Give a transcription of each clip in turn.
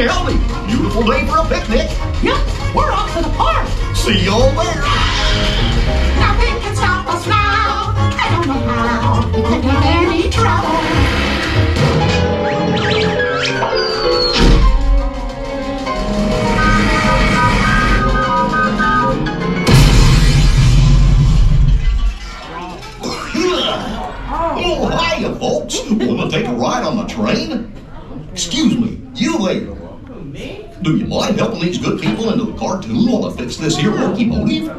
Howdy, beautiful day for a picnic. Yep, we're off to the park. See y'all there. Nothing can stop us now. I don't know how. We could have any trouble. Oh, hiya, folks. Wanna take a ride on the train? Excuse me, you there. Do you mind helping these good people into the cartoon while I fix this here locomotive?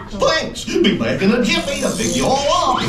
Thanks. Be back in a jiffy to pick you all up.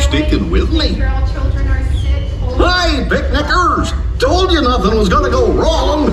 sticking with me. Hey, picnickers! Told you nothing was gonna go wrong.